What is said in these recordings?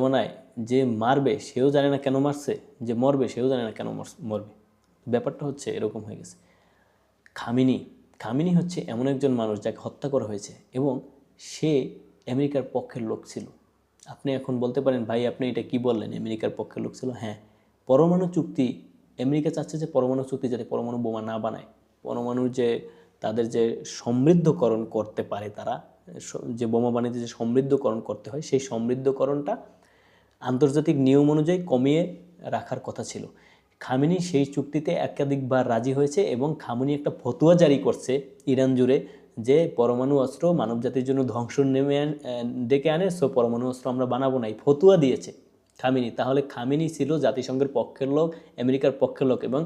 মনায় যে মারবে সেও জানে না কেন মারছে, যে মরবে সেও জানে না কেন মরবে। ব্যাপারটা হচ্ছে এরকম হয়ে গেছে। খামিনি হচ্ছে এমন একজন মানুষ যাকে হত্যা করা হয়েছে এবং সে আমেরিকার পক্ষের লোক ছিল। আপনি এখন বলতে পারেন, ভাই আপনি এটা কি বললেন, আমেরিকার পক্ষের লোক ছিল? হ্যাঁ, পরমাণু চুক্তি, আমেরিকা চাচ্ছে যে পরমাণু চুক্তি যাতে পরমাণু বোমা না বানায়, পরমাণুর যে তাদের যে সমৃদ্ধকরণ করতে পারে, তারা যে বোমা বানাতে যে সমৃদ্ধকরণ করতে হয়, সেই সমৃদ্ধকরণটা আন্তর্জাতিক নিয়ম অনুযায়ী কমিয়ে রাখার কথা ছিল। খামেনি সেই চুক্তিতে একাধিকবার রাজি হয়েছে এবং খামেনি একটা ফতোয়া জারি করছে ইরান জুড়ে যে পরমাণু অস্ত্র মানবজাতির জন্য ধ্বংস ডেকে আনে, সো পরমাণু অস্ত্র আমরা বানাবো না, এই ফতোয়া দিয়েছে খামেনি। তাহলে খামেনি ছিল জাতিসংঘের পক্ষের লোক, আমেরিকার পক্ষের লোক, এবং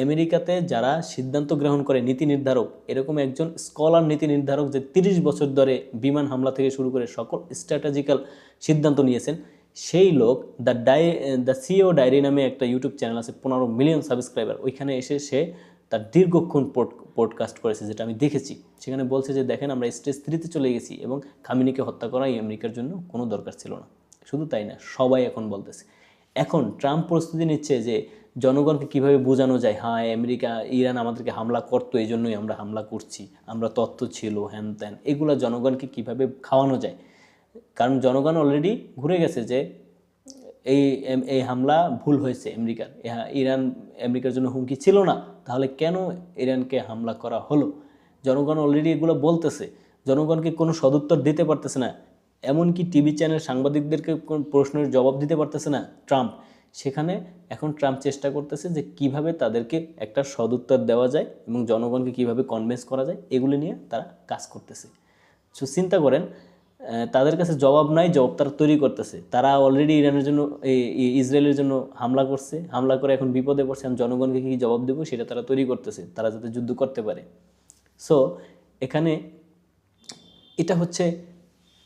আমেরিকাতে যারা সিদ্ধান্ত গ্রহণ করে নীতি নির্ধারক, এরকম একজন স্কলার নীতি নির্ধারক যে 30 বছর ধরে বিমান হামলা থেকে শুরু করে সকল স্ট্র্যাটেজিক্যাল সিদ্ধান্ত নিয়েছেন, সেই লোক দ্য সিও ডায়েরি নামে একটা ইউটিউব চ্যানেল আছে, 15 মিলিয়ন সাবস্ক্রাইবার, ওইখানে এসে সে তার দীর্ঘক্ষণ পডকাস্ট করেছে, যেটা আমি দেখেছি। সেখানে বলছে যে দেখেন, আমরা স্টেজ 3-তে চলে গেছি এবং খামেনিকে হত্যা করাই আমেরিকার জন্য কোনো দরকার ছিল না। শুধু তাই না, সবাই এখন বলতেছে। এখন ট্রাম্প প্রস্তুতি নিচ্ছে যে জনগণকে কিভাবে বোঝানো যায়, হ্যাঁ আমেরিকা ইরান আমাদেরকে হামলা করতো, এই জন্যই আমরা হামলা করছি, আমরা তথ্য ছিল হ্যান ত্যান, এগুলো জনগণকে কিভাবে খাওয়ানো যায়। কারণ জনগণ অলরেডি ঘুরে গেছে যে এই এই হামলা ভুল হয়েছে আমেরিকার, ইরান আমেরিকার জন্য হুমকি ছিল না, তাহলে কেন ইরানকে হামলা করা হলো। জনগণ অলরেডি এগুলো বলতেছে, জনগণকে কোনো সদুত্তর দিতে পারতেছে না, এমনকি টিভি চ্যানেল সাংবাদিকদেরকে কোনো প্রশ্নের জবাব দিতে পারতেছে না ট্রাম্প। সেখানে এখন ট্রাম্প চেষ্টা করতেছে যে কিভাবে তাদেরকে একটা সদুত্তর দেওয়া যায় এবং জনগণকে কিভাবে কনভিন্স করা যায়, এগুলি নিয়ে তারা কাজ করতেছে। সো চিন্তা করেন, তাদের কাছে জবাব নাই, জবাব তারা তৈরি করতেছে। তারা অলরেডি ইরানের জন্য, ইসরায়েলের জন্য হামলা করছে, হামলা করে এখন বিপদে পড়ছে, আমি জনগণকে কী জবাব দেবো সেটা তারা তৈরি করতেছে, তারা যাতে যুদ্ধ করতে পারে। সো এখানে এটা হচ্ছে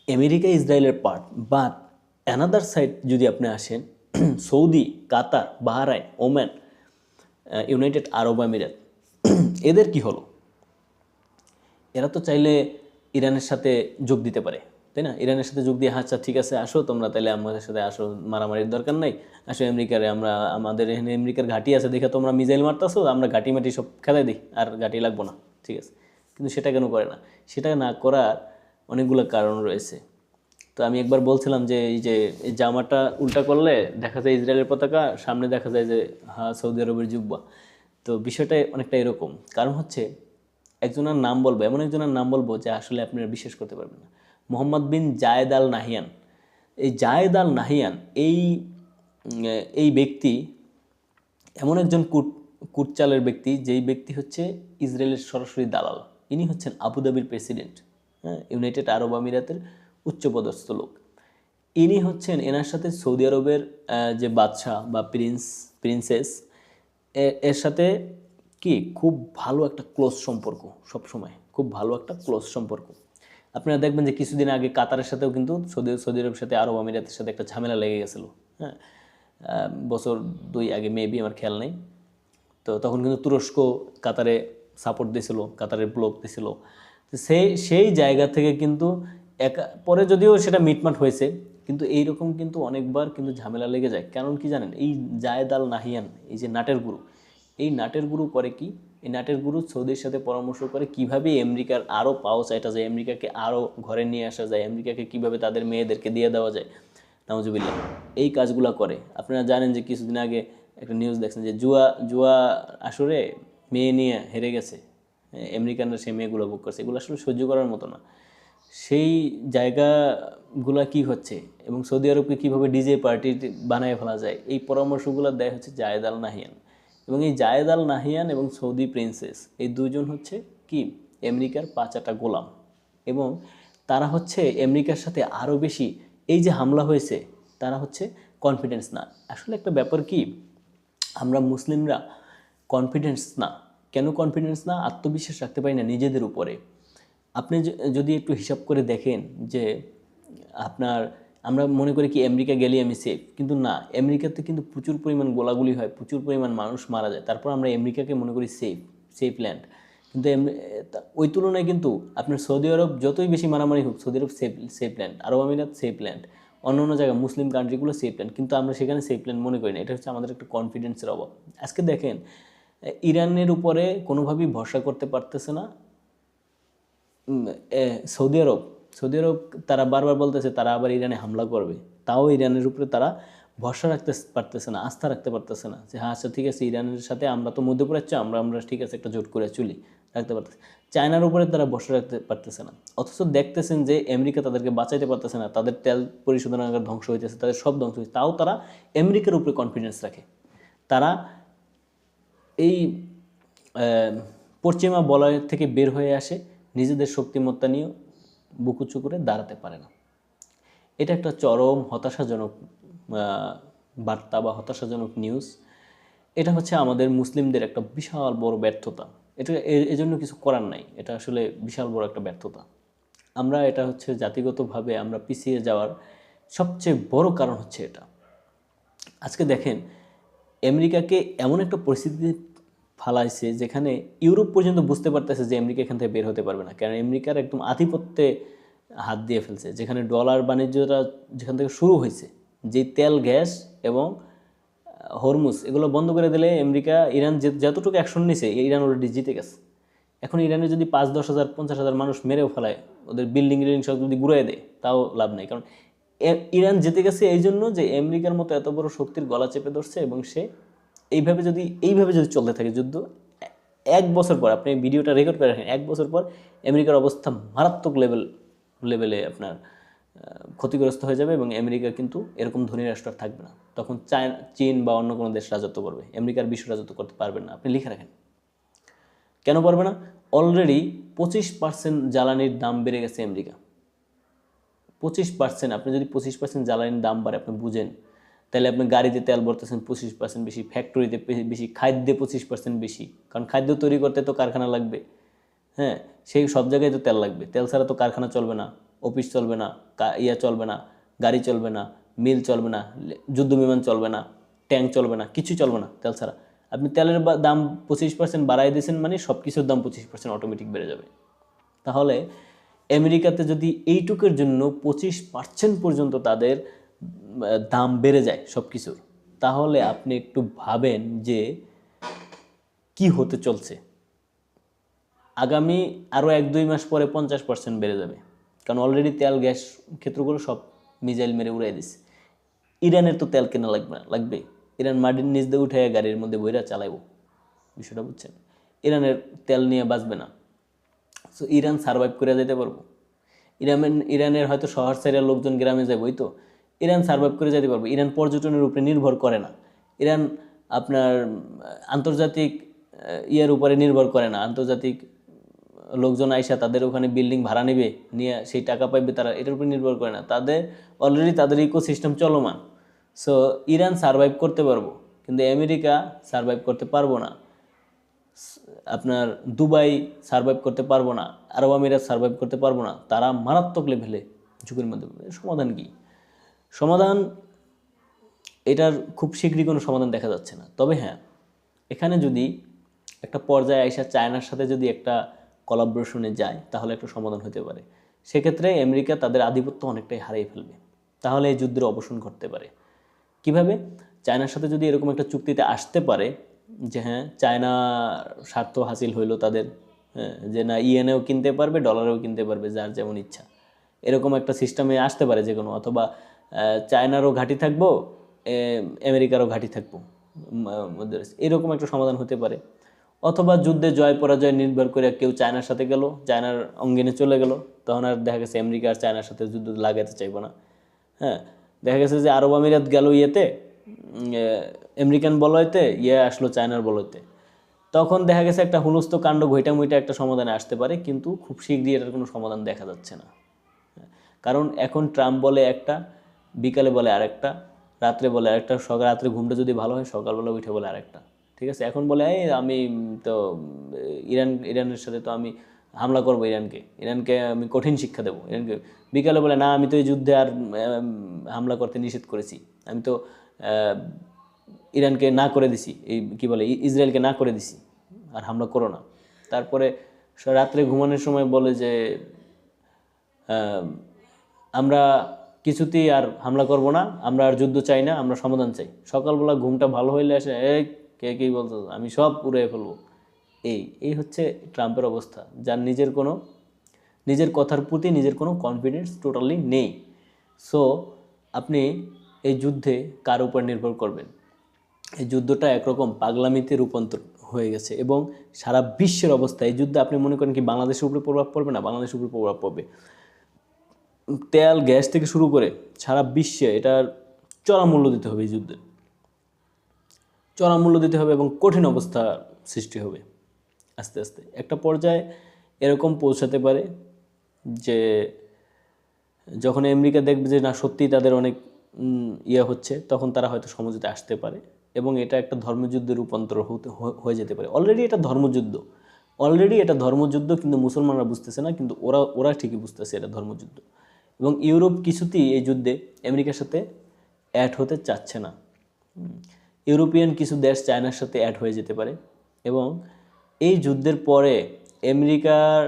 আমেরিকা ইসরায়েলের পার্ট, বাট অ্যানাদার সাইড যদি আপনি আসেন, সৌদি, কাতার, বাহরাইন, ওমান, ইউনাইটেড আরব আমিরাত, এদের কি হলো? এরা তো চাইলে ইরানের সাথে যোগ দিতে পারে, তাই না? ইরানের সাথে যোগ দিয়ে, আচ্ছা ঠিক আছে আসো তোমরা, তাহলে আমাদের সাথে আসো, মারামারির দরকার নাই, আসো আমেরিকারে, আমরা আমাদের এখানে আমেরিকার ঘাঁটি আছে দেখে তোমরা মিসাইল মারতেছো, আমরা ঘাঁটি মাটি সব খেলাই দিই, আর ঘাঁটি লাগবো না, ঠিক আছে। কিন্তু সেটা কেন করে না? সেটা না করার অনেকগুলো কারণ রয়েছে। তো আমি একবার বলছিলাম যে এই যে এই জামাটা উল্টা করলে দেখা যায় ইসরায়েলের পতাকা, সামনে দেখা যায় যে হ্যাঁ সৌদি আরবের জুব্বা। তো বিষয়টা অনেকটা এরকম। কারণ হচ্ছে একজনের নাম বলবো, এমন একজনের নাম বলবো যে আসলে আপনারা বিশ্বাস করতে পারবেন না। মোহাম্মদ বিন জায়েদ আল নাহিয়ান। এই জায়েদ আল নাহিয়ান এই ব্যক্তি এমন একজন কুটচালের ব্যক্তি, যেই ব্যক্তি হচ্ছে ইসরায়েলের সরাসরি দালাল। ইনি হচ্ছেন আবুধাবির প্রেসিডেন্ট, হ্যাঁ, ইউনাইটেড আরব আমিরাতের উচ্চপদস্থ লোক। ইনি হচ্ছেন, এনার সাথে সৌদি আরবের যে বাদশাহ বা প্রিন্সেস, এর সাথে কি খুব ভালো একটা ক্লোজ সম্পর্ক, সবসময় খুব ভালো একটা ক্লোজ সম্পর্ক। আপনারা দেখবেন যে কিছুদিন আগে কাতারের সাথেও কিন্তু সৌদি আরবের সাথে আরব আমিরাতের সাথে একটা ঝামেলা লেগে গেছিলো, হ্যাঁ, বছর 2 আগে মেবি, আমার খেয়াল নেই। তো তখন কিন্তু তুরস্ক কাতারে সাপোর্ট দিয়েছিল, কাতারের ব্লক দিয়েছিল। তো সেই জায়গা থেকে কিন্তু পরে যদিও সেটা মিটমাট হয়েছে, কিন্তু এইরকম কিন্তু অনেকবার কিন্তু ঝামেলা লেগে যায়। কারণ কি জানেন, এই জায়েদ আল নাহিয়ান, এই যে নাটের গুরু, এই নাটের গুরু করে কি, এই নাটের গুরু সৌদির সাথে পরামর্শ করে কিভাবে আমেরিকার আরও পাওয়া চাইটা যায়, আমেরিকাকে আরও ঘরে নিয়ে আসা যায়, আমেরিকাকে কিভাবে তাদের মেয়েদেরকে দিয়ে দেওয়া যায়, নাউজুবিল্লাহ, এই কাজগুলো করে। আপনারা জানেন যে কিছুদিন আগে একটা নিউজ দেখছেন যে জুয়া আসরে মেয়ে নিয়ে হেরে গেছে, আমেরিকানরা সেই মেয়েগুলো বুক করছে। এগুলো আসলে সহ্য করার মতো না। সেই জায়গাগুলো কি হচ্ছে এবং সৌদি আরবকে কীভাবে ডিজে পার্টি বানায় ফেলা যায়, এই পরামর্শগুলো দেয় হচ্ছে জায়েদ আল নাহিয়ান। এবং এই জায়েদ আল নাহিয়ান এবং সৌদি প্রিন্সেস, এই দুজন হচ্ছে কি আমেরিকার পাঁচাটা গোলাম। এবং তারা হচ্ছে আমেরিকার সাথে আরও বেশি, এই যে হামলা হয়েছে, তারা হচ্ছে কনফিডেন্স না। আসলে একটা ব্যাপার কি, আমরা মুসলিমরা কনফিডেন্স না, কেন কনফিডেন্স না, আত্মবিশ্বাস রাখতে পারি না নিজেদের উপরে। আপনি যদি একটু হিসাব করে দেখেন যে আমরা মনে করি কি আমেরিকা গেলে আমি সেফ, কিন্তু না, আমেরিকাতে কিন্তু প্রচুর পরিমাণ গোলাগুলি হয়, প্রচুর পরিমাণ মানুষ মারা যায়, তারপর আমরা আমেরিকাকে মনে করি সেফ ল্যান্ড। কিন্তু ওই তুলনায় কিন্তু আপনার সৌদি আরব যতই বেশি মারামারি হোক, সৌদি আরব সেফ ল্যান্ড, আরব আমিরাত সেফ ল্যান্ড, অন্য অন্য জায়গায় মুসলিম কান্ট্রিগুলো সেফ ল্যান্ড, কিন্তু আমরা সেখানে সেফ ল্যান্ড মনে করি না। এটা হচ্ছে আমাদের একটা কনফিডেন্সের অভাব। আজকে দেখেন ইরানের উপরে কোনোভাবেই ভরসা করতে পারতেছে না সৌদি আরব। সৌদি আরব তারা বারবার বলতেছে তারা আবার ইরানে হামলা করবে, তাও ইরানের উপরে তারা ভরসা রাখতে পারতেছে না, আস্থা রাখতে পারতেছে না যে হ্যাঁ আচ্ছা ঠিক আছে ইরানের সাথে আমরা তো মধ্যপ্রাচ্য, আমরা আমরা ঠিক আছে একটা জোট করে চলি, রাখতে পারতেছে। চায়নার উপরে তারা ভরসা রাখতে পারতেছে না, অথচ দেখতেছেন যে আমেরিকা তাদেরকে বাঁচাইতে পারতেছে না, তাদের তেল পরিশোধনাগার ধ্বংস হইতেছে, তাদের সব ধ্বংস হয়েছে, তাও তারা আমেরিকার উপরে কনফিডেন্স রাখে। তারা এই পশ্চিমা বলয় থেকে বের হয়ে আসে, নিজেদের শক্তিমত্তা নিয়ে বুক উঁচু করে দাঁড়াতে পারে না। এটা একটা চরম হতাশাজনক বার্তা বা হতাশাজনক নিউজ। এটা হচ্ছে আমাদের মুসলিমদের একটা বিশাল বড় ব্যর্থতা। এটা এজন্য কিছু করার নাই, এটা আসলে বিশাল বড় একটা ব্যর্থতা। আমরা এটা হচ্ছে জাতিগতভাবে আমরা পিছিয়ে যাওয়ার সবচেয়ে বড় কারণ হচ্ছে এটা। আজকে দেখেন আমেরিকাকে এমন একটা পরিস্থিতি ফালাইছে যেখানে ইউরোপ পর্যন্ত বুঝতে পারতেছে যে আমেরিকা এখান থেকে বের হতে পারবে না, কারণ আমেরিকার একদম আধিপত্যে হাত দিয়ে ফেলছে। যেখানে ডলার বাণিজ্যটা যেখান থেকে শুরু হয়েছে, যে তেল গ্যাস এবং হরমুজ এগুলো বন্ধ করে দিলে আমেরিকা ইরান যতটুকু অ্যাকশন নিছে ইরান অলরেডি জিতে গেছে। এখন ইরানে যদি 5-10 হাজার 50 হাজার মানুষ মেরেও ফেলায়, ওদের বিল্ডিং সব যদি গুড়াই দেয়, তাও লাভ নেই, কারণ ইরান জিতে গেছে এই জন্য যে আমেরিকার মতো এত বড় শক্তির গলা চেপে ধরছে, এবং সে এইভাবে যদি চলতে থাকে যুদ্ধ, 1 বছর পর, আপনি ভিডিওটা রেকর্ড করে রাখেন, 1 বছর পর আমেরিকার অবস্থা মারাত্মক লেভেলে আপনার ক্ষতিগ্রস্ত হয়ে যাবে, এবং আমেরিকা কিন্তু এরকম ধনী রাষ্ট্র আর থাকবে না। তখন চীন বা অন্য কোনো দেশ রাজত্ব করবে, আমেরিকার বিশ্ব রাজত্ব করতে পারবে না। আপনি লিখে রাখেন কেন পারবে না। অলরেডি 25% জ্বালানির দাম বেড়ে গেছে আমেরিকা, 25%। আপনি যদি 25% জ্বালানির দাম বাড়ে আপনি বুঝেন, তাহলে আপনি গাড়িতে তেল ভরতেছেন 25% বেশি, ফ্যাক্টরিতে বেশি, খাদ্যে 25% বেশি, কারণ খাদ্য তৈরি করতে তো কারখানা লাগবে। হ্যাঁ, সেই সব জায়গায় তো তেল লাগবে, তেল ছাড়া তো কারখানা চলবে না, অফিস চলবে না, চলবে না, গাড়ি চলবে না, মিল চলবে না, যুদ্ধ বিমান চলবে না, ট্যাঙ্ক চলবে না, কিছু চলবে না তেল ছাড়া। আপনি তেলের দাম 25% বাড়াই দিয়েছেন, মানে সব কিছুর দাম 25% অটোমেটিক বেড়ে যাবে। তাহলে আমেরিকাতে যদি এইটুকুর জন্য 25% পর্যন্ত তাদের দাম বেড়ে যায় সব কিছুর, তাহলে আপনি একটু ভাবেন যে কি হতে চলছে। আগামী আরও 1-2 মাস পরে 50% বেড়ে যাবে, কারণ অলরেডি তেল গ্যাস ক্ষেত্রগুলো সব মিসাইল মেরে উড়াই দিচ্ছে। ইরানের তো তেল কেনা লাগবে, ইরান মাটির নিচ দিয়ে উঠে গাড়ির মধ্যে বইরা চালাইব, বিষয়টা বুঝছেন। ইরানের তেল নিয়ে বাঁচবে না। সো ইরান সার্ভাইভ করে যেতে পারবো। ইরানের হয়তো শহর সাইডের লোকজন গ্রামে যাবে, ওই তো ইরান সার্ভাইভ করে যেতে পারবো। ইরান পর্যটনের উপরে নির্ভর করে না, ইরান আপনার আন্তর্জাতিক ইয়ের উপরে নির্ভর করে না, আন্তর্জাতিক লোকজন আইসা তাদের ওখানে বিল্ডিং ভাড়া নেবে, নিয়ে সেই টাকা পাইবে, তারা এটার উপর নির্ভর করে না। অলরেডি তাদের ইকোসিস্টেম চলমান। সো ইরান সার্ভাইভ করতে পারবো, কিন্তু আমেরিকা সার্ভাইভ করতে পারবো না, আপনার দুবাই সার্ভাইভ করতে পারবো না, আরব আমিরাত সার্ভাইভ করতে পারবো না। তারা মারাত্মক লেভেলে ঝুঁকির মধ্যে। সমাধান কি? সমাধান এটার খুব শীঘ্রই কোনো সমাধান দেখা যাচ্ছে না। তবে হ্যাঁ, এখানে যদি একটা পর্যায়ে আইসা চায়নার সাথে যদি একটা কোলাবোরেশনে যায়, তাহলে একটা সমাধান হতে পারে। সেক্ষেত্রে আমেরিকা তাদের আধিপত্য অনেকটাই হারিয়ে ফেলবে, তাহলে এই যুদ্ধের অবসান ঘটতে পারে। কিভাবে? চায়নার সাথে যদি এরকম একটা চুক্তিতে আসতে পারে যে হ্যাঁ চায়না স্বার্থ হাসিল হইলো তাদের, যে না ইয়েনেও কিনতে পারবে, ডলারেও কিনতে পারবে, যার যেমন ইচ্ছা, এরকম একটা সিস্টেমে আসতে পারে যে কোনো। অথবা চায়নারও ঘাঁটি থাকবো, আমেরিকারও ঘাঁটি থাকবো, এরকম একটা সমাধান হতে পারে। অথবা যুদ্ধে জয় পরাজয় নির্ভর করে কেউ চায়নার সাথে গেল, চায়নার অঙ্গনে চলে গেল, তখন আর দেখা গেছে আমেরিকা আর চায়নার সাথে যুদ্ধ লাগাতে চাইবো না। হ্যাঁ, দেখা গেছে যে আরব আমিরাত গেল ইয়েতে, আমেরিকান বলয়তে, আসলো চায়নার বলয়তে, তখন দেখা গেছে একটা হুলস্থ কাণ্ড ঘইটা মুইটা একটা সমাধানে আসতে পারে, কিন্তু খুব শীঘ্রই এটার কোনো সমাধান দেখা যাচ্ছে না। কারণ এখন ট্রাম্প বলে একটা, বিকালে বলে আরেকটা, রাত্রে বলে আরেকটা, রাত্রে ঘুমটা যদি ভালো হয় সকালবেলা উঠে বলে আরেকটা। ঠিক আছে, এখন বলে এই আমি তো ইরানের সাথে তো আমি হামলা করবো, ইরানকে আমি কঠিন শিক্ষা দেবো ইরানকে। বিকালে বলে না আমি তো এই যুদ্ধে আর হামলা করতে নিষেধ করেছি, আমি তো ইরানকে না করে দিছি, এই কী বলে ইসরায়েলকে না করে দিছি, আর হামলা করো না। তারপরে রাত্রে ঘুমানোর সময় বলে যে আমরা কিছুতেই আর হামলা করব না, আমরা আর যুদ্ধ চাই না, আমরা সমাধান চাই। সকালবেলা ঘুমটা ভালো হইলে আসে, এই কে কী বলতো, আমি সব পুড়িয়ে ফেলবো। এই হচ্ছে ট্রাম্পের অবস্থা, যার নিজের কথার প্রতি নিজের কোনো কনফিডেন্স টোটালি নেই। সো আপনি এই যুদ্ধে কার উপর নির্ভর করবেন? এই যুদ্ধটা একরকম পাগলামিতে রূপান্তর হয়ে গেছে এবং সারা বিশ্বের অবস্থা, এই যুদ্ধে আপনি মনে করেন কি বাংলাদেশের উপরে প্রভাব পড়বে না? বাংলাদেশের উপরে প্রভাব পড়বে। তেল গ্যাস থেকে শুরু করে সারা বিশ্বে এটার চড়া মূল্য দিতে হবে, এই যুদ্ধে চড়া মূল্য দিতে হবে এবং কঠিন অবস্থা সৃষ্টি হবে। আস্তে আস্তে একটা পর্যায়ে এরকম পৌঁছাতে পারে যে যখন আমেরিকা দেখবে যে না সত্যিই তাদের অনেক ইয়ে হচ্ছে, তখন তারা হয়তো সমঝোতায় আসতে পারে এবং এটা একটা ধর্মযুদ্ধে রূপান্তর হয়ে যেতে পারে। অলরেডি এটা ধর্মযুদ্ধ, কিন্তু মুসলমানরা বুঝতেছে না, কিন্তু ওরা ঠিকই বুঝতেছে এটা ধর্মযুদ্ধ। এবং ইউরোপ কিছুতেই এই যুদ্ধে আমেরিকার সাথে অ্যাড হতে চাচ্ছে না। ইউরোপিয়ান কিছু দেশ চায়নার সাথে অ্যাড হয়ে যেতে পারে এবং এই যুদ্ধের পরে আমেরিকার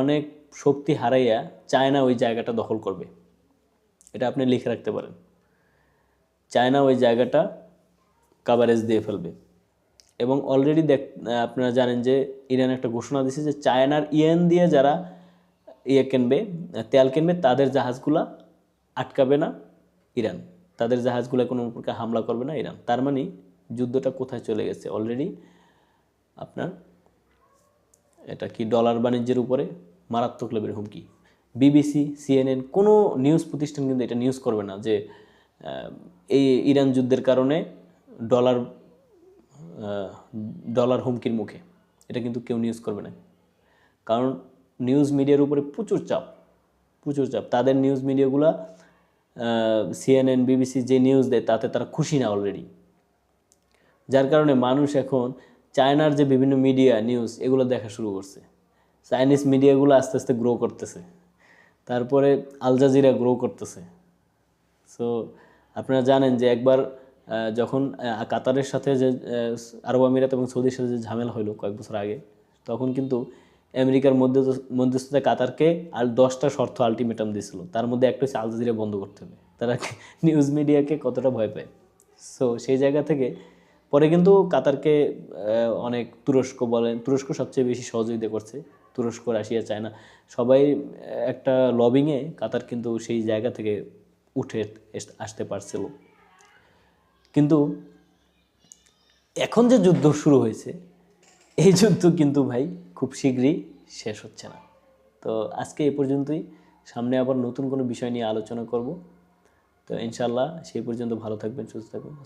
অনেক শক্তি হারাইয়া চায়না ওই জায়গাটা দখল করবে। এটা আপনি লিখে রাখতে পারেন, চায়না ওই জায়গাটা কাভারেজ দিয়ে ফেলবে। এবং অলরেডি আপনারা জানেন যে ইরান একটা ঘোষণা দিয়েছে যে চায়নার ইয়েন দিয়ে যারা তেল কিনবে তাদের জাহাজগুলা আটকাবে না ইরান, তাদের জাহাজগুলো কোনো প্রকার হামলা করবে না ইরান। তার মানে যুদ্ধটা কোথায় চলে গেছে? অলরেডি আপনার এটা কি ডলার বাণিজ্যের উপরে মারাত্মক লেভেলের হুমকি। বিবিসি, সিএনএন কোনো নিউজ প্রতিষ্ঠান কিন্তু এটা নিউজ করবে না যে এই ইরান যুদ্ধের কারণে ডলার হুমকির মুখে, এটা কিন্তু কেউ নিউজ করবে না। কারণ নিউজ মিডিয়ার উপরে প্রচুর চাপ। তাদের নিউজ মিডিয়াগুলা সিএনএন, বিবিসি যে নিউজ দেয় তাতে তারা খুশি না অলরেডি। যার কারণে মানুষ এখন চায়নার যে বিভিন্ন মিডিয়া নিউজ এগুলো দেখা শুরু করছে। চাইনিজ মিডিয়াগুলো আস্তে আস্তে গ্রো করতেছে, তারপরে আল জাজিরা গ্রো করতেছে। সো আপনারা জানেন যে একবার যখন কাতারের সাথে যে আরব আমিরাত এবং সৌদির সাথে যে ঝামেলা হলো কয়েক বছর আগে, তখন কিন্তু আমেরিকার মধ্যস্থতায় কাতারকে আর 10টা শর্ত আলটিমেটাম দিয়েছিল। তার মধ্যে একটা হচ্ছে আল জাজিরা বন্ধ করতে হবে। তারা নিউজ মিডিয়াকে কতটা ভয় পায়। সো সেই জায়গা থেকে পরে কিন্তু কাতারকে অনেক তুরস্ক সবচেয়ে বেশি সহযোগিতা করছে। তুরস্ক, রাশিয়া, চায়না সবাই একটা লবিংয়ে কাতার কিন্তু সেই জায়গা থেকে উঠে আসতে পারছিল। কিন্তু এখন যে যুদ্ধ শুরু হয়েছে, এই যুদ্ধ কিন্তু ভাই খুব শীঘ্রই শেষ হচ্ছে না। তো আজকে এই পর্যন্তই, সামনে আবার নতুন কোনো বিষয় নিয়ে আলোচনা করব। তো ইনশাল্লাহ সেই পর্যন্ত ভালো থাকবেন, সুস্থ থাকবেন।